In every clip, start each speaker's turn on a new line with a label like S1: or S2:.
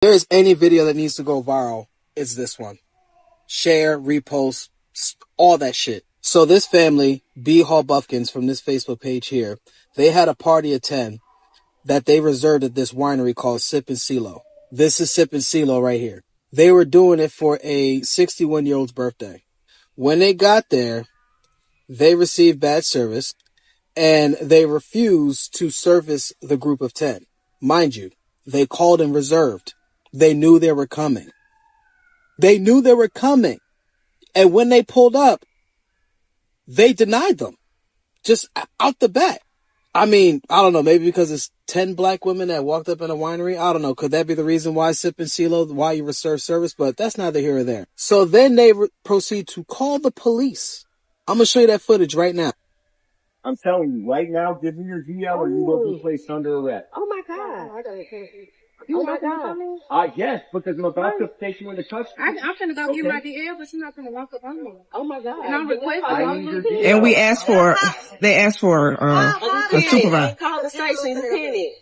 S1: There's any video that needs to go viral, it's this one. Share, repost, all that shit. So this family, B. Hall Buffkins from this Facebook page here, they had a party of 10 that they reserved at this winery called Sip and CeeLo. This is Sip and CeeLo right here. They were doing it for a 61-year-old's birthday. When they got there, they received bad service and they refused to service the group of 10. Mind you, they called and reserved. They knew they were coming. And when they pulled up, they denied them. Just out the bat. I mean, I don't know, maybe because it's 10 black women that walked up in a winery. I don't know. Could that be the reason why Sip and CeeLo, why you reserve service? But that's neither here or there. So then they proceed to call the police. I'm going to show you that footage right now.
S2: I'm telling you, right now, give me your GL or you will be placed under arrest.
S3: Oh my God. Oh my God.
S2: Yes, because I'm about to take you into custody.
S3: I'm finna go get my DL, but you're not gonna walk up on me. Oh my God. And I'm requesting.
S4: And they asked for a supervisor.
S3: Call the station lieutenant.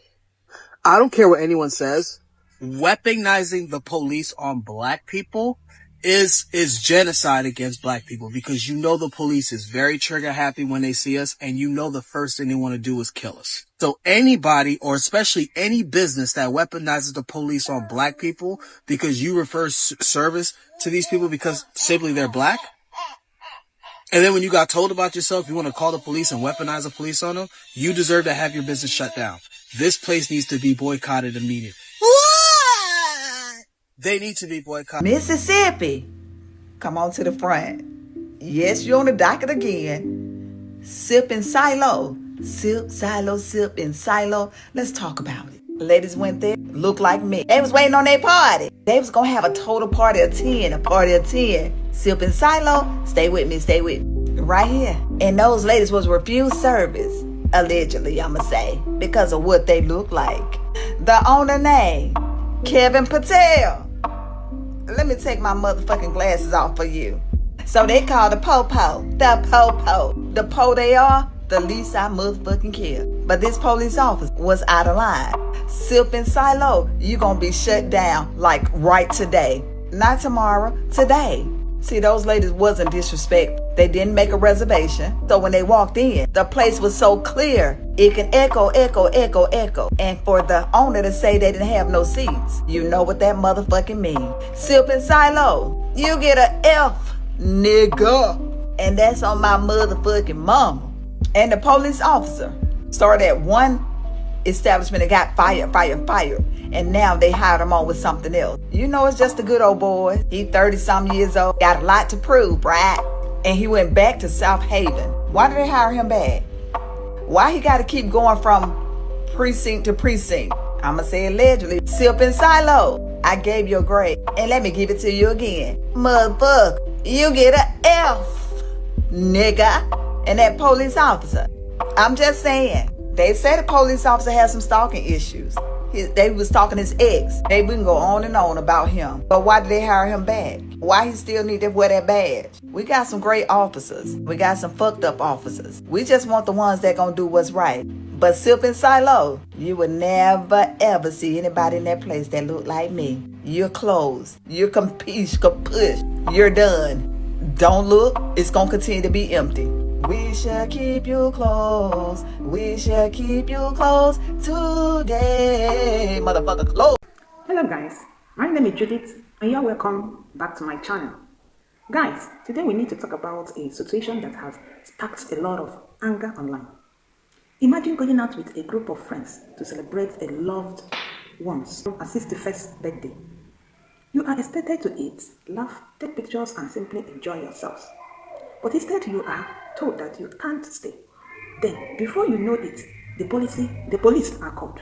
S1: I don't care what anyone says. Weaponizing the police on black people is genocide against black people, because you know the police is very trigger happy when they see us, and you know the first thing they want to do is kill us. So anybody, or especially any business that weaponizes the police on black people because you refer service to these people because simply they're black, and then when you got told about yourself, you want to call the police and weaponize the police on them, you deserve to have your business shut down. This place needs to be boycotted immediately. They need to be boycotted.
S4: Mississippi, come on to the front. Yes, you're on the docket again. Sip and CeeLo. Sip, CeeLo, Sip and CeeLo. Let's talk about it. Ladies went there, looked like me. They was waiting on their party. They was gonna have a total party of 10, a party of 10. Sip and CeeLo, stay with me. Right here. And those ladies was refused service, allegedly, I'ma say, because of what they look like. The owner name, Kevin Patel. Let me take my motherfucking glasses off for you. So they call the po-po. The po they are, the least I motherfucking care. But this police officer was out of line. Sip and CeeLo, you gonna be shut down like right today. Not tomorrow, today. See, those ladies wasn't disrespectful. They didn't make a reservation. So when they walked in, the place was so clear, it can echo. And for the owner to say they didn't have no seats, you know what that motherfucking means. Sip and CeeLo, you get a F, nigga. And that's on my motherfucking mama. And the police officer started at one establishment and got fired. And now they hired him on with something else. You know, it's just a good old boy. He 30-some years old, got a lot to prove, right? And he went back to South Haven. Why did they hire him back? Why he got to keep going from precinct to precinct? I'ma say allegedly. Sip and CeeLo, I gave you a grade, and let me give it to you again. Motherfucker, you get a F, nigga. And that police officer, I'm just saying, they said the police officer had some stalking issues. They was talking his ex. They can go on and on about him. But why did they hire him back? Why he still need to wear that badge? We got some great officers. We got some fucked up officers. We just want the ones that gonna do what's right. But Sip and CeeLo, you would never ever see anybody in that place that look like me. You're closed. You're kapush. You're done. Don't look. It's gonna continue to be empty. We shall keep you close. We shall keep you close today. Motherfucker, close.
S5: Hello guys, my name is Judith and you're welcome back to my channel. Guys, today we need to talk about a situation that has sparked a lot of anger online. Imagine going out with a group of friends to celebrate a loved one's 61st birthday. You are expected to eat, laugh, take pictures and simply enjoy yourselves. But instead you are told that you can't stay. Then, before you know it, the police are called.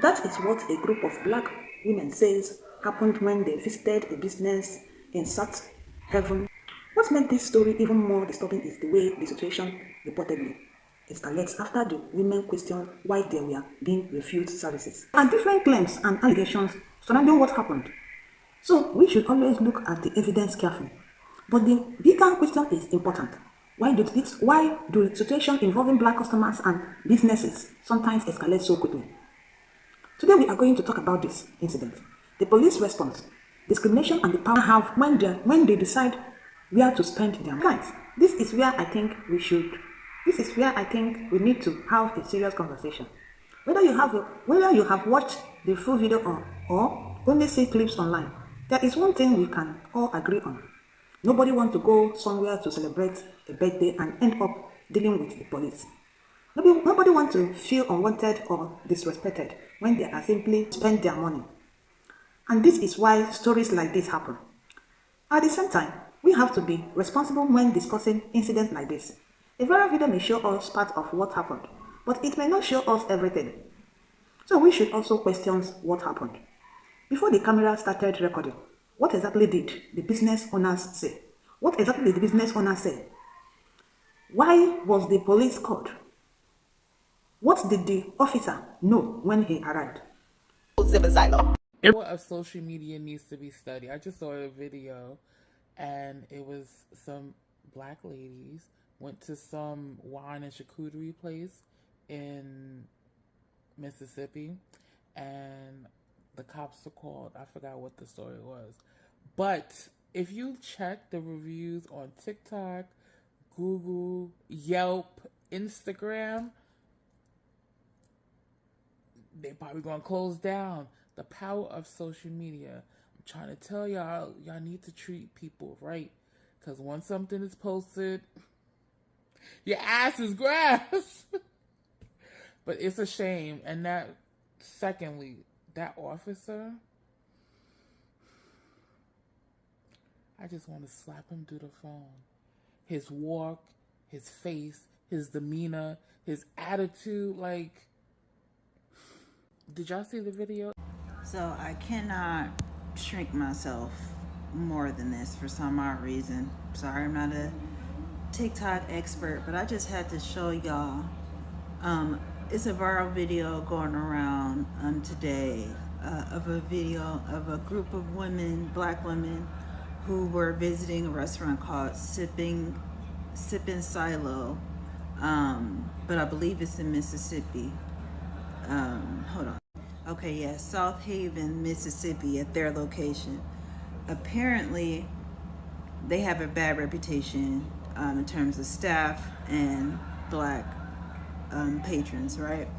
S5: That is what a group of black women says happened when they visited a business in South Haven. What made this story even more disturbing is the way the situation reportedly escalates after the women questioned why they were being refused services. There are different claims and allegations surrounding what happened. So we should always look at the evidence carefully. But the bigger question is important. Why do the situation involving black customers and businesses sometimes escalate so quickly? Today we are going to talk about this incident. The police response, discrimination and the power have when they decide where to spend their money. Guys, this is where I think we need to have a serious conversation. Whether you have watched the full video or only see clips online, there is one thing we can all agree on. Nobody wants to go somewhere to celebrate a birthday and end up dealing with the police. Nobody wants to feel unwanted or disrespected when they are simply spend their money. And this is why stories like this happen. At the same time, we have to be responsible when discussing incidents like this. A viral video may show us part of what happened, but it may not show us everything. So we should also question what happened. Before the camera started recording, what exactly did the business owners say? What exactly did the business owners say? Why was the police called? What did the officer know when he arrived?
S6: What of social media needs to be studied. I just saw a video and it was some black ladies went to some wine and charcuterie place in Mississippi and the cops were called. I forgot what the story was. But if you check the reviews on TikTok, Google, Yelp, Instagram, they probably gonna close down. The power of social media. I'm trying to tell y'all need to treat people right. Because once something is posted, your ass is grass. But it's a shame. And secondly, that officer, I just want to slap him through the phone. His walk, his face, his demeanor, his attitude, did y'all see the video?
S4: So I cannot shrink myself more than this for some odd reason. Sorry, I'm not a TikTok expert, but I just had to show y'all. It's a viral video going around today of a video of a group of women, black women, who were visiting a restaurant called Sippin' Silo, but I believe it's in Mississippi. Hold on. Okay, yeah, South Haven, Mississippi, at their location. Apparently, they have a bad reputation in terms of staff and black patrons, right?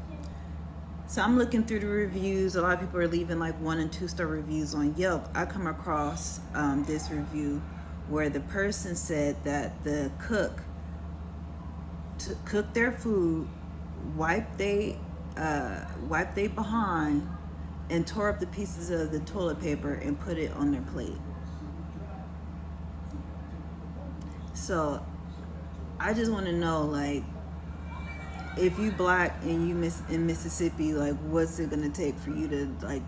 S4: So I'm looking through the reviews. A lot of people are leaving 1 and 2 star reviews on Yelp. I come across this review where the person said that the cook cooked their food, wiped they behind, and tore up the pieces of the toilet paper and put it on their plate. So I just want to know, if you black and you in Mississippi, what's it gonna take for you to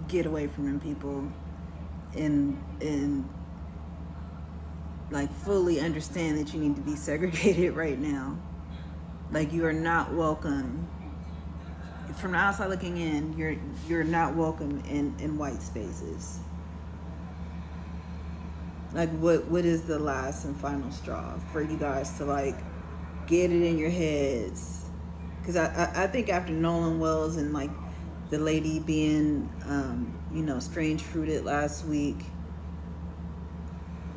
S4: get away from them people and fully understand that you need to be segregated right now? You are not welcome. From the outside looking in, you're not welcome in white spaces. What is the last and final straw for you guys to get it in your heads? Because I think after Nolan Wells and the lady being strange fruited last week,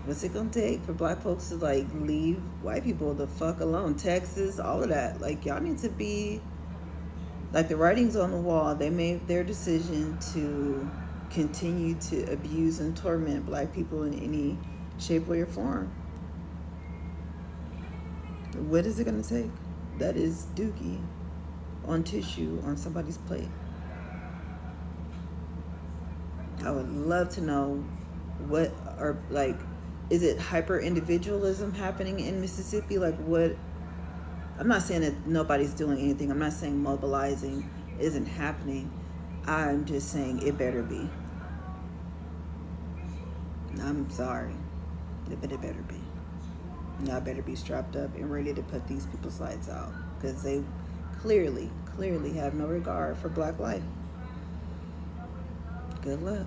S4: what's it gonna take for black folks to leave white people the fuck alone? Texas, all of that. Y'all need to be the writing's on the wall. They made their decision to continue to abuse and torment black people in any shape, way, or form. What is it gonna take? That is dookie on tissue on somebody's plate. I would love to know what are is it hyper individualism happening in Mississippi? What? I'm not saying that nobody's doing anything. I'm not saying mobilizing isn't happening. I'm just saying it better be. I'm sorry, but it better be. Y'all better be strapped up and ready to put these people's lights out, because they clearly have no regard for black life. Good luck.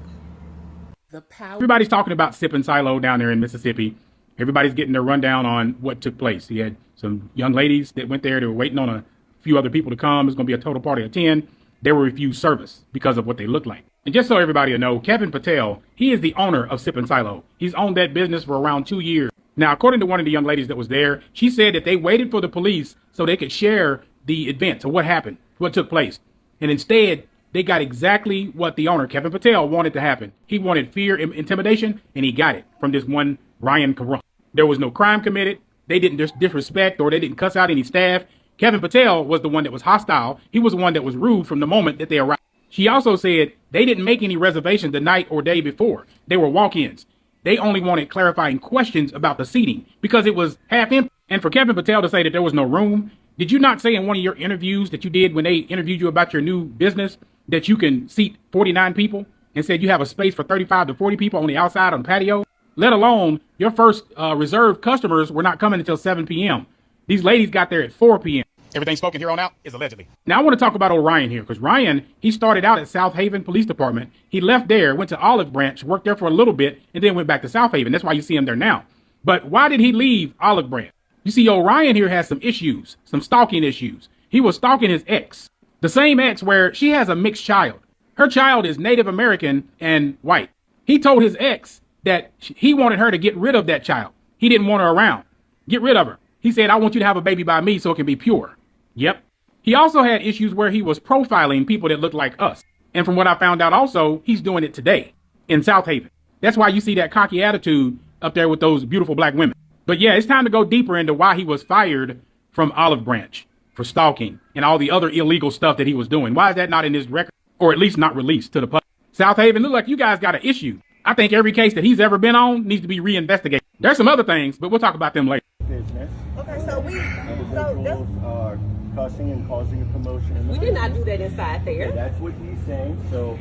S7: Everybody's talking about Sippin' Silo down there in Mississippi. Everybody's getting their rundown on what took place. You had some young ladies that went there. They were waiting on a few other people to come. It's going to be a total party of 10. They were refused service because of what they looked like. And just so everybody will know, Kevin Patel, he is the owner of Sip and Silo. He's owned that business for around 2 years. Now, according to one of the young ladies that was there, she said that they waited for the police so they could share the events of what happened, what took place. And instead, they got exactly what the owner, Kevin Patel, wanted to happen. He wanted fear and intimidation, and he got it from this one Ryan Caron. There was no crime committed. They didn't disrespect or they didn't cuss out any staff. Kevin Patel was the one that was hostile. He was the one that was rude from the moment that they arrived. She also said they didn't make any reservations the night or day before. They were walk-ins. They only wanted clarifying questions about the seating because it was half empty. And for Kevin Patel to say that there was no room, did you not say in one of your interviews that you did when they interviewed you about your new business that you can seat 49 people and said you have a space for 35 to 40 people on the outside on the patio? Let alone your first reserved customers were not coming until 7 p.m. These ladies got there at 4 p.m. Everything spoken here on out is allegedly. Now I want to talk about old Ryan here because Ryan, he started out at South Haven Police Department. He left there, went to Olive Branch, worked there for a little bit, and then went back to South Haven. That's why you see him there now. But why did he leave Olive Branch? You see, old Ryan here has some issues, some stalking issues. He was stalking his ex, the same ex where she has a mixed child. Her child is Native American and white. He told his ex that he wanted her to get rid of that child. He didn't want her around. Get rid of her. He said, I want you to have a baby by me so it can be pure. Yep. He also had issues where he was profiling people that looked like us. And from what I found out also, he's doing it today in South Haven. That's why you see that cocky attitude up there with those beautiful black women. But yeah, it's time to go deeper into why he was fired from Olive Branch for stalking and all the other illegal stuff that he was doing. Why is that not in his record? Or at least not released to the public? South Haven, look like you guys got an issue. I think every case that he's ever been on needs to be reinvestigated. There's some other things, but we'll talk about them later.
S2: Business.
S8: Okay, so
S2: Individuals are cussing and causing a commotion.
S8: we did not do that inside there.
S2: Okay, that's what he's saying. So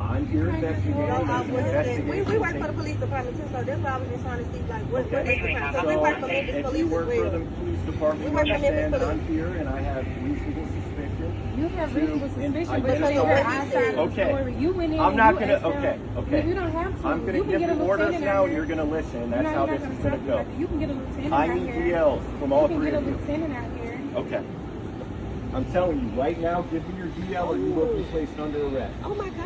S2: I'm here investigating.
S8: We work for the police department too, so that's why I was just trying to see like what is the department. So we work for Memphis
S2: If
S8: Police
S2: you
S8: as
S2: work for the
S8: well.
S2: police department,
S8: We work for Memphis
S2: understand
S8: Police.
S2: I'm here and I have reasonable suspicion.
S3: You have reasonable suspicion because
S2: identify-
S3: you're outside of the
S2: Okay.
S3: story. You went in
S2: I'm
S3: and
S2: not
S3: you
S2: gonna.
S3: asked them.
S2: Okay.
S3: You don't have to.
S2: I'm gonna
S3: You can
S2: give
S3: get a
S2: the orders
S3: lieutenant
S2: now.
S3: out
S2: And you're
S3: here.
S2: gonna listen.
S3: No,
S2: That's how
S3: you're
S2: this
S3: not
S2: is
S3: gonna
S2: gonna
S3: talk
S2: go.
S3: about it. You can get a lieutenant
S2: I
S3: out
S2: need
S3: here.
S2: DLs from all
S3: You can
S2: three
S3: get a
S2: of you.
S3: lieutenant out here.
S2: Okay. I'm telling you right now. Give me your DL or you will be placed under arrest.
S8: Oh my God.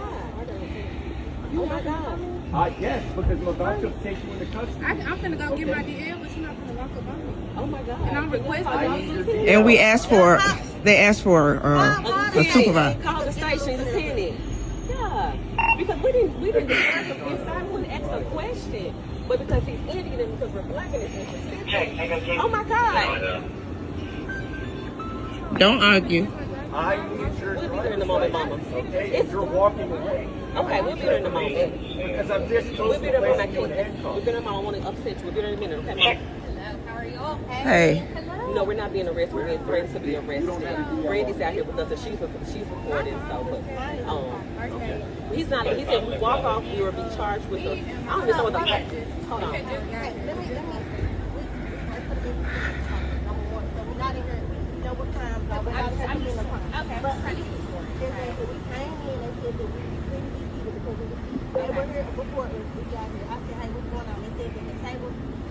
S8: Oh my God.
S2: Yes, because I'm about to take you into custody.
S3: I'm finna go get my DL, but you're not finna walk up on me.
S8: Oh my God.
S3: And I'm requesting
S2: I need your
S3: those.
S2: DL.
S4: And we asked for, they asked for a supervisor.
S8: Call the station lieutenant. Yeah. Because we didn't discuss him inside. We didn't ask a question. But because he's Indian and because we're black and it's Mississippi. Oh my God.
S4: Don't argue.
S2: I need your
S8: We'll be there in a moment, Mama.
S2: Okay, if you're walking away.
S8: Okay, we'll be there in a moment.
S2: Because I'm this
S8: We'll
S2: close
S8: be
S2: to
S8: there in a
S2: placing you in
S8: moment. We'll
S2: handcuffs.
S8: be there in a moment. I want to upset you. We'll be there in a minute, okay, Mama?
S4: Hey,
S8: No, we're not being arrested. We're being threatened to be arrested. Brandy's out here with us, and she's recording. So, but he's not. He said we walk off, we will be charged with the. I don't even know what the. Hold on.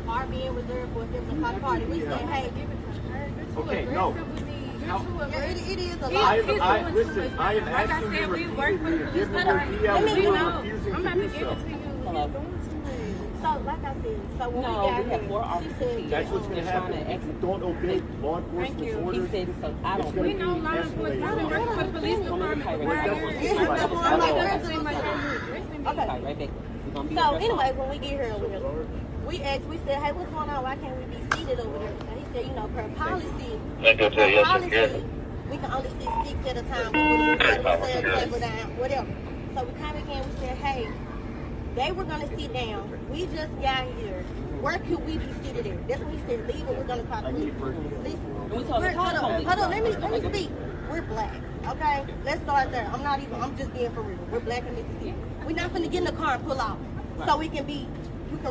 S9: Are being reserved for a different party. We said, hey, give it to her.
S2: Okay, no.
S9: It is a lot.
S2: Listen, I am asking you repeatedly to give me your DL and you are refusing to do so.
S9: So, like I said, so when
S8: No,
S9: we
S8: we
S9: got
S8: have
S9: here,
S8: 4
S9: she
S8: officers
S9: said,
S8: here.
S2: That's what's going to happen. If you don't obey law enforcement's
S8: He
S2: orders,
S8: said so. I
S2: it's
S8: don't.
S2: going
S3: We
S2: to
S3: know
S2: be
S3: law enforcement. I
S2: escalated.
S3: work for the police department.
S2: It
S3: Right
S2: doesn't
S3: here.
S2: seem like it at all.
S9: okay.
S8: Right back. We're gonna be
S9: So
S8: there.
S9: anyway, when we get here over here, we asked, we said, hey, what's going on? Why can't we be seated over there? And he said, you know, per policy, we can only sit 6 at a time. We set a table down, whatever. So we came again, we said, hey, they were going to sit down. We just got here. Where could we be seated at? That's when he said, leave or we're going to call the police. Hold on, let me speak. We're black, okay? Let's start there. I'm just being for real. We're black in Mississippi. We're not finna get in the car and pull off. So we can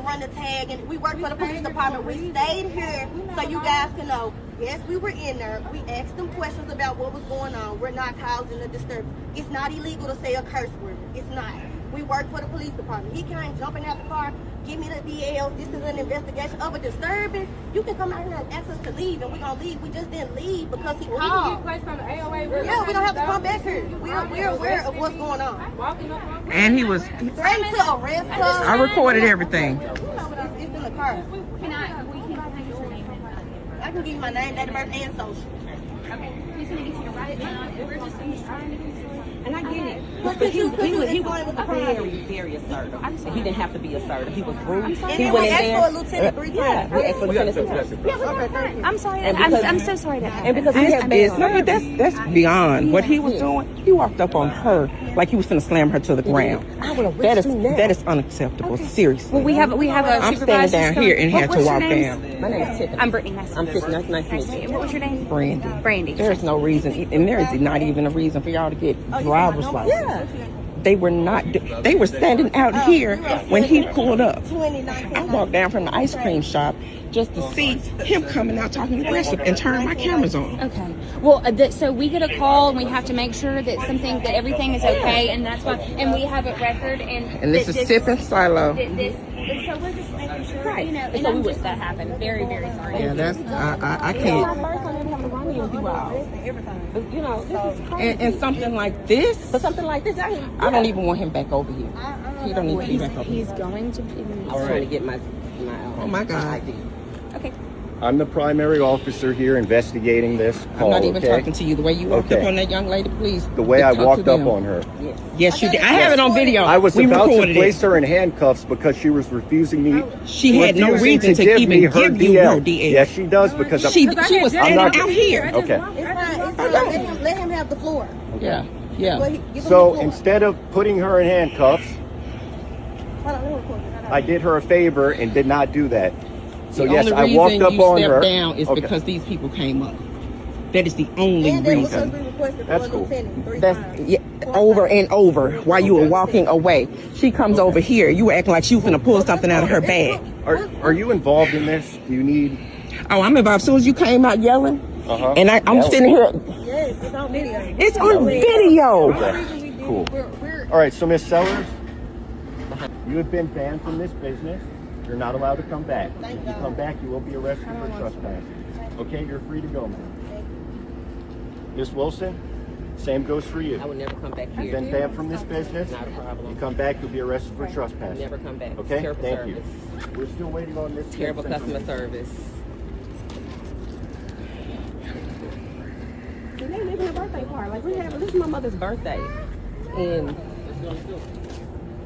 S9: run the tag, and we work for the police department. We stayed here so you guys can know, yes, we were in there. We asked them questions about what was going on. We're not causing a disturbance. It's not illegal to say a curse word. It's not. We work for the police department. He can't jumping out the car, give me the DL. This is an investigation of a disturbance. You can come out here and ask us to leave, and we're going to leave. We just didn't leave because he called.
S3: We get placed on the AOA.
S9: Yeah, we don't have to come back here. We're aware of what's going on.
S4: And he was,
S9: Threatened to arrest us.
S4: I recorded everything.
S9: It's in the car. I can give you my name, date of birth, and social.
S3: He's going to get you to write it down. We're just trying to get you.
S8: And I get it. But he was very assertive. And he didn't have to be assertive. He was rude. He went in there.
S9: For a lieutenant 3 times.
S8: Yeah, he asked for lieutenant.
S3: I'm sorry. I'm so sorry that happened.
S8: And because he has been
S10: No, but that's beyond what he was doing. He walked up on her like he was gonna slam her to the ground. That is unacceptable. Seriously.
S3: Well, we have a
S10: I'm standing down here and had to walk down.
S8: My name is Tiffany.
S3: I'm Brittany. Nice to meet you.
S8: Nice to meet you.
S3: What was your name?
S10: Brandy. There's no reason, and there is not even a reason for y'all to get driver's license.
S8: Yeah.
S10: They were not. They were standing out here when he pulled up. I walked down from the ice cream shop just to see him coming out talking aggressive and turn my cameras on.
S3: Okay. Well, so we get a call and we have to make sure that everything is okay, and that's why. And we have a record.
S10: And this is Sip and Silo.
S3: So we're just making sure, you know, and I'm just that happened. Very, very sorry.
S10: Yeah, that's I
S8: My
S10: can't.
S8: first time ever having to run with you all. You know, this is crazy.
S10: And something like this,
S8: But something like this,
S10: I don't even want him back over here. He don't need to be back over here.
S3: He's going to be.
S8: I was trying to get my
S10: Oh my God.
S8: ID.
S3: Okay.
S2: I'm the primary officer here investigating this call.
S10: I'm not even talking to you. The way you walked up on that young lady, please.
S2: The way I
S10: talk to
S2: walked up
S10: them.
S2: on her.
S10: Yes, you did. I have it on video.
S2: I was
S10: We
S2: about to
S10: recorded
S2: place
S10: it.
S2: her in handcuffs because she was refusing me.
S10: She had no
S2: refusing
S10: reason to
S2: give
S10: even
S2: me her
S10: give you
S2: DL.
S10: her DL.
S2: Yes, she does because
S10: She was standing
S2: not-
S10: out here.
S2: Okay.
S9: It's fine. Let him have the floor.
S10: Yeah, yeah.
S9: Give him the
S2: So
S9: floor.
S2: instead of putting her in handcuffs,
S9: Hold on, let me record it.
S2: I did her a favor and did not do that. So
S10: The
S2: yes,
S10: only
S2: I walked
S10: reason
S2: up
S10: you
S2: on
S10: stepped
S2: her.
S10: down is
S2: Okay.
S10: because these people came up. That is the only
S9: And then because
S10: reason.
S9: we requested
S2: That's
S9: for a
S2: cool.
S9: lieutenant 3
S10: That's
S9: times.
S10: over and over while you were walking away. She comes over here. You were acting like she was gonna pull something out of her bag.
S2: Are you involved in this? Do you need?
S10: Oh, I'm involved. As soon as you came out yelling,
S2: Uh-huh.
S10: and I'm sitting here.
S9: Yes, it's on video.
S10: It's on video.
S2: Okay. Cool. All right. So Miss Sellers, you have been banned from this business. You're not allowed to come back. If you come back, you will be arrested for trespassing. Okay, you're free to go, ma'am. Miss Wilson, same goes for you.
S8: I would never come back
S2: You've
S8: here.
S2: been banned from this business.
S8: Not a problem.
S2: You come back, you'll be arrested for trespassing.
S8: Never come back.
S2: Okay,
S8: Terrible
S2: thank
S8: service.
S2: you. We're still waiting on this.
S8: Terrible customer service. And they living a birthday party. Like this is my mother's birthday. And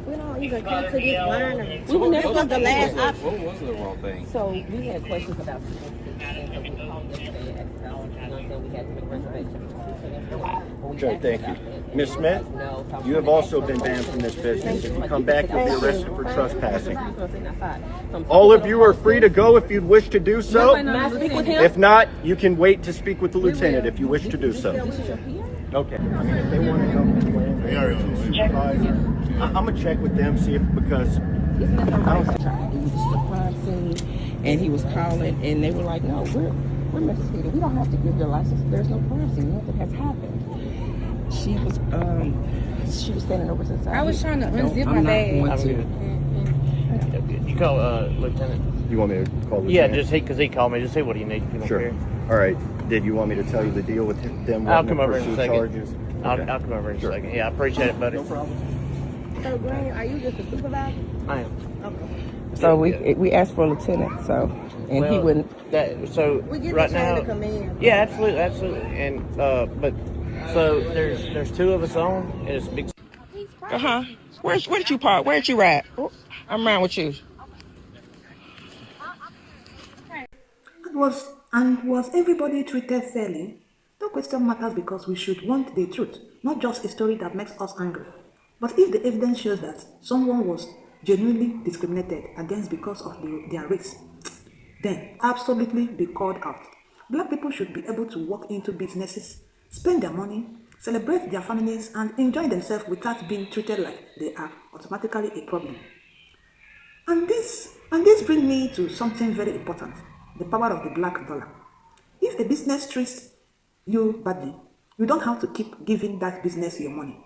S9: We don't even come to this line.
S8: we were never
S9: This was the last option.
S11: What was the wrong thing?
S8: So we had questions about and so we called yesterday and asked about, you know, saying we had to make reservations.
S2: Okay, thank you. Miss Smith, you have also been banned from this business. If you come back, you'll be arrested for trespassing. All of you are free to go if you'd wish to do so. If not, you can wait to speak with the lieutenant if you wish to do so. Okay. I mean, if they want to go supervisor, I'm gonna check with them, see if because I don't.
S10: It was just a crime scene, and he was calling, and they were like, "No, we're investigating. We don't have to give your license. There's no crime scene. Nothing has happened." She was standing over to the side.
S3: I was trying to unzip
S10: I'm
S3: my
S10: not
S3: bag.
S10: going to.
S11: Did you call Lieutenant?
S2: You want me to call the
S11: Yeah,
S2: lieutenant?
S11: because he called me. Just say what do you need if you don't
S2: Sure.
S11: care.
S2: All right. Did you want me to tell you the deal with them?
S11: I'll
S2: wanting
S11: come
S2: to
S11: over in a
S2: pursue
S11: second.
S2: charges? Okay.
S11: I'll come over in
S2: Sure.
S11: a second. Yeah, I appreciate it, buddy.
S2: No problem.
S9: So, Green, are you just a supervisor?
S11: I am.
S10: So we asked for a lieutenant. So and he
S11: Well,
S10: wouldn't.
S11: So
S9: We get
S11: right
S9: the chain
S11: now,
S9: of command.
S11: yeah, absolutely, and but so there's two of us on, and it's a big.
S10: Where did you park? Where did you ride? Oh, I'm around with you.
S5: Was everybody treated fairly? The question matters because we should want the truth, not just a story that makes us angry. But if the evidence shows that someone was genuinely discriminated against because of their race, then absolutely be called out. Black people should be able to walk into businesses, spend their money, celebrate their families, and enjoy themselves without being treated like they are automatically a problem. And this brings me to something very important, the power of the black dollar. If a business treats you badly, you don't have to keep giving that business your money.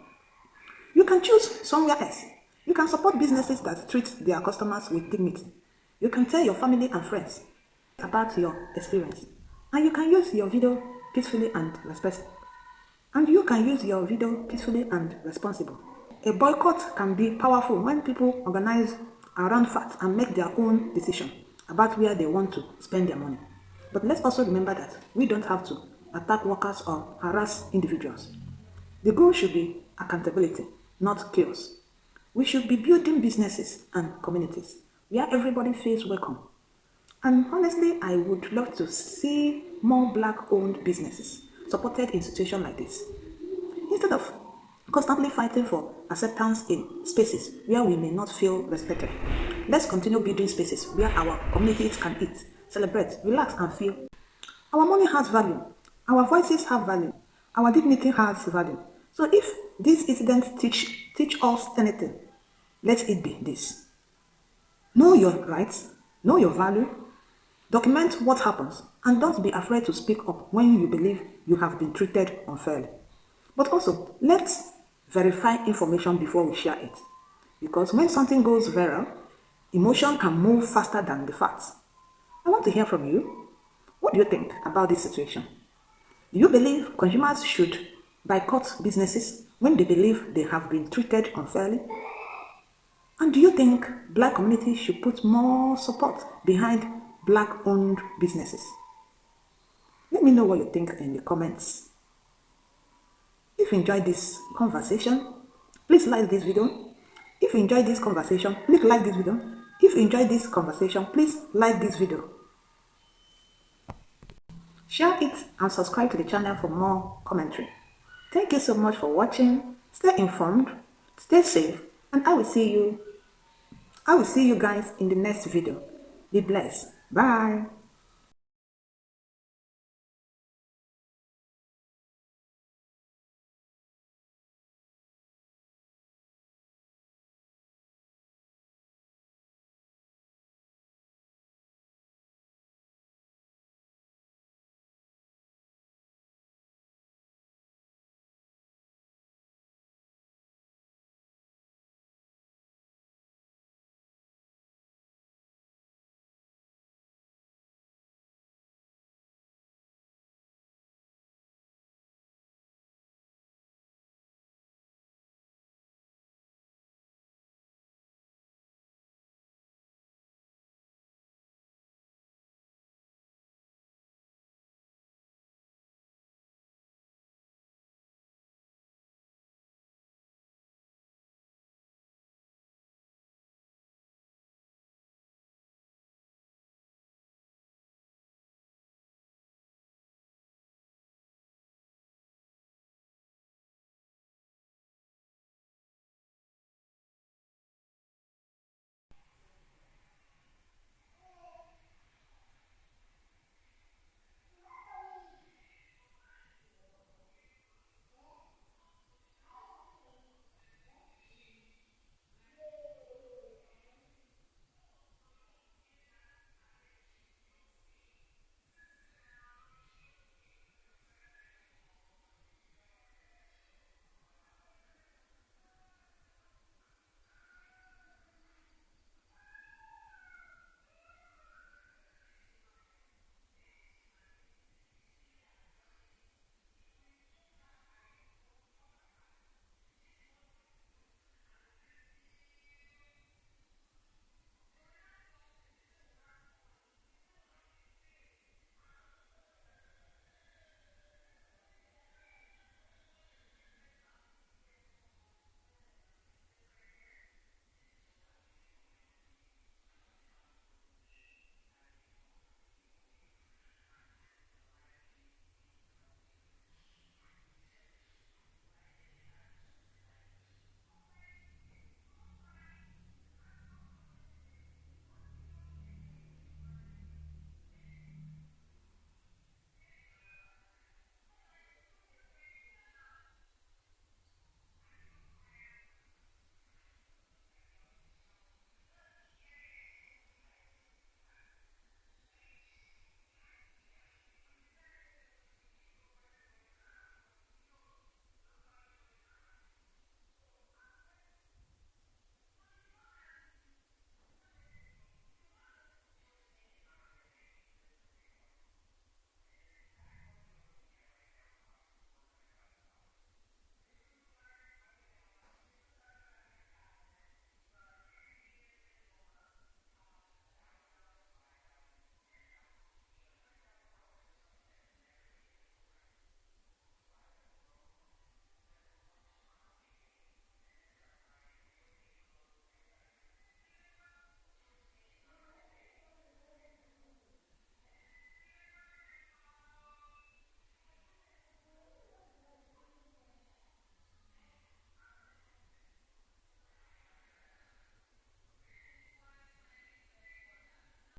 S5: You can choose somewhere else. You can support businesses that treat their customers with dignity. You can tell your family and friends about your experience. And you can use your video peacefully and respectfully. responsible. A boycott can be powerful when people organize around facts and make their own decision about where they want to spend their money. But let's also remember that we don't have to attack workers or harass individuals. The goal should be accountability, not chaos. We should be building businesses and communities where everybody feels welcome. And honestly, I would love to see more Black-owned businesses supported in situations like this. Instead of constantly fighting for acceptance in spaces where we may not feel respected, let's continue building spaces where our communities can eat, celebrate, relax, and feel. Our money has value. Our voices have value. Our dignity has value. So if this incident teach us anything, let it be this. Know your rights, know your value, document what happens, and don't be afraid to speak up when you believe you have been treated unfairly. But also, let's verify information before we share it. Because when something goes viral, emotion can move faster than the facts. I want to hear from you. What do you think about this situation? Do you believe consumers should boycott businesses when they believe they have been treated unfairly? And do you think Black communities should put more support behind Black-owned businesses? Let me know what you think in the comments. If you enjoyed this conversation, please like this video. If you enjoyed this conversation, please like this video. If you enjoyed this conversation, please like this video. Share it and subscribe to the channel for more commentary. Thank you so much for watching. Stay informed, stay safe, and I will see you guys in the next video. Be blessed. Bye.